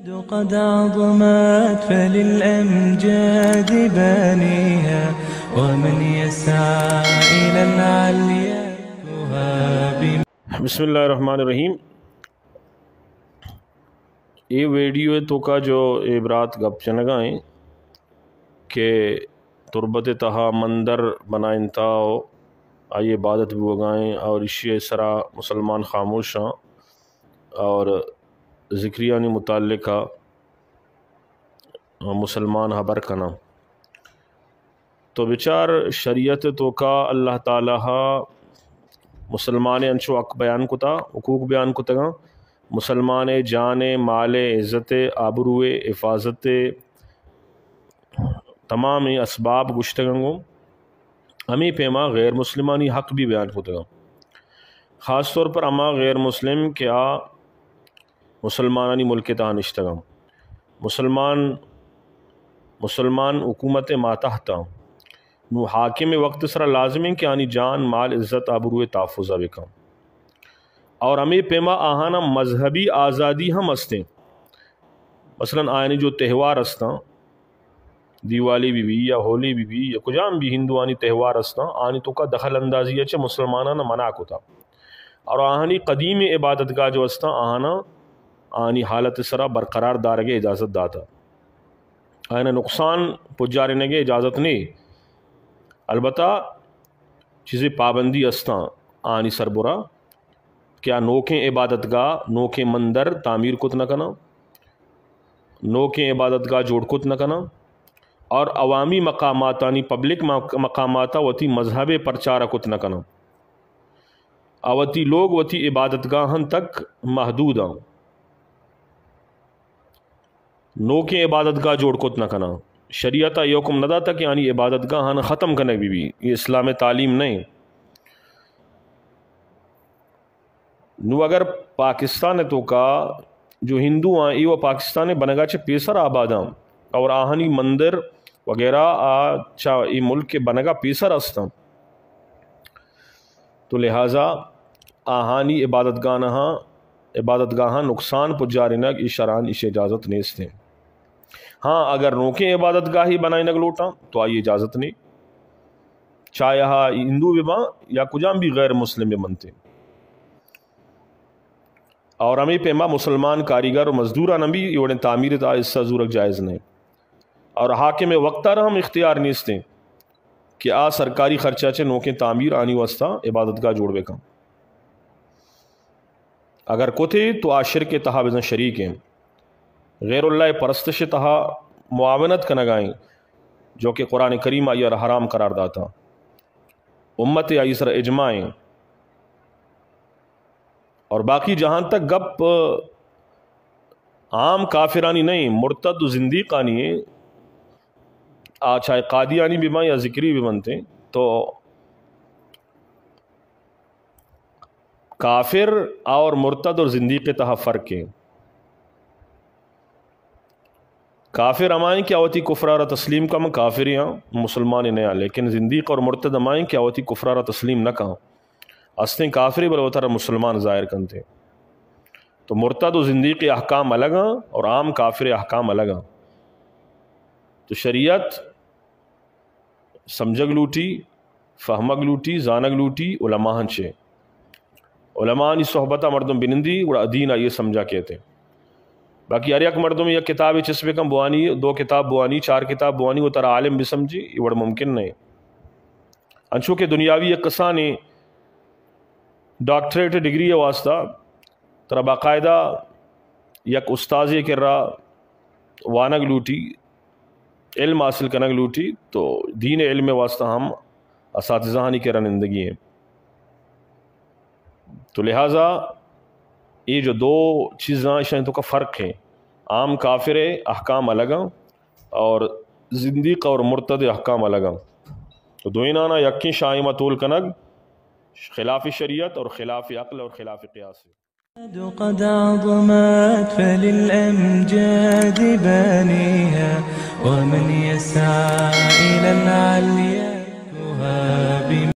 قد عظمت فللأمجاد بانيها ومن يسعى إلى العليا بسم اللہ الرحمن الرحیم۔ یہ ویڈیو تو کا جو عبرات گپ چنگائیں کہ تربت تہا مندر بنائیں تا آئی عبادت بھی وگائیں اور اشیاء سرا مسلمان خاموش ہیں اور ذکریانی متعلقہ مسلمان حبر کنا تو بچار شریعت تو کا اللہ تعالیٰ مسلمان انشو حق بیان کتا حقوق بیان کتا گا مسلمان جان مال عزت آبرو حفاظت تمام اسباب گشتگنگو ہمیں پیما غیر مسلمانی حق بھی بیان کتا گا خاص طور پر اما غیر مسلم کیا مسلمانانی ملک تانشتگا مسلمان حکومت ماتحتا نو حاکم وقت سرا لازم ہے کہ آنی جان مال عزت آبرو تحفظہ بکا اور ہمیں پیما آہانا مذہبی آزادی ہم استے مثلا آئینی جو تہوار استا دیوالی بھی یا ہولی بھی یا کجام بھی ہندوانی تہوار استا آنی تو کا دخل اندازی اچھا مسلمانانا منع کتا اور آہانی قدیم عبادت کا جو استا آہانا آنی حالت سرا برقرار دارگے اجازت داتا آئینہ نقصان پجارنے کے اجازت نہیں البتہ چیزیں پابندی استا آنی سربرا کیا نوکیں عبادت گاہ نوکیں مندر تعمیر کت نہ کنا نوکیں عبادت گاہ جوڑ کت نہ کنا اور عوامی مقامات آنی پبلک مقامات وتی مذہب پرچارہ کت نہ کنا اوتی لوگ وتی عبادت گاہن تک محدود آؤں نوکیں عبادت گاہ جوڑ کت نہ کنا شریعت یوکم ندا تک یعنی عبادت گاہ ہاں ختم کرنے بھی یہ اسلام تعلیم نہیں نو اگر پاکستان تو کا جو ہندو ہیں یہ وہ پاکستان بنگا چھ پیسر آباداں اور آہنی مندر وغیرہ آچھا یہ ملک کے بنگا پیسر استا تو لہٰذا آہانی عبادت گاہ نقصان پجارنگ اشاران اس اجازت نیستے ہاں اگر نوکیں عبادت گاہی بنائیں نگ لوٹاں تو آئی اجازت نہیں چاہے یہاں ہندو بھی ماں یا کجام بھی غیر مسلم بھی منتے اور ہمیں پیما مسلمان کاریگر و مزدوران بھی یہ تعمیر تا اس سے زورک جائز نہیں اور حاکم وقتہ ہم اختیار نیستے کہ سرکاری خرچہ چے نوکیں تعمیر آنی واسطہ عبادت گاہ جوڑ بے کم اگر کتے تو شرک کے تہا بزن شریک ہیں غیر اللہ پرستش تہا معاونت کا نگائیں جو کہ قرآن کریم آئی اور حرام قرار داتا امت آئی سر اجماعیں اور باقی جہاں تک گپ عام کافرانی نہیں مرتد و زندیقانی ہیں چاہے قادیانی بھی ماں یا ذکری بھی بنتے تو کافر اور مرتد اور زندیق تہا فرق ہے کافر امائیں کیا ہوتی کفرارہ تسلیم کا کافر یہاں مسلمان نیا لیکن زندیق اور مرتد امائیں کیا ہوتی کفرارہ تسلیم نہ کہاں استے کافری بلوتر مسلمان ظاہر کنتے تو مرتد و زندیق احکام الگ ہیں اور عام کافر احکام الگ ہیں تو شریعت سمجھگ لوٹی فہمگ لوٹی زانگ لوٹی علماء چھے علماء نی صحبتہ مردم بنندی اور دین یہ سمجھا کہتے باقی اریک مردم یا کتاب چسبے کم بوانی 2 کتاب بوانی 4 کتاب بوانی وہ ترہ عالم بھی سمجھی یہ بڑا ممکن نہیں انچو کہ دنیاوی یک قصانی ڈاکٹریٹ ڈگری واسطہ ترہ باقاعدہ یک استاذی کر رہا وانگ لوٹی علم حاصل کنگ لوٹی تو دین علم واسطہ ہم اساتذہ نہیں کر رہندگی ہیں تو لہٰذا یہ جو 2 چیزیں شاید تو کا فرق ہے عام کافر احکام الگ ہیں اور زندیق اور مرتد احکام الگ ہیں تو دوئینانا یقین شائمہ طول کنگ خلاف شریعت اور خلاف عقل اور خلاف قیاس قد عظمت فللأمجاد بانيها ومن يسعى إلى العليا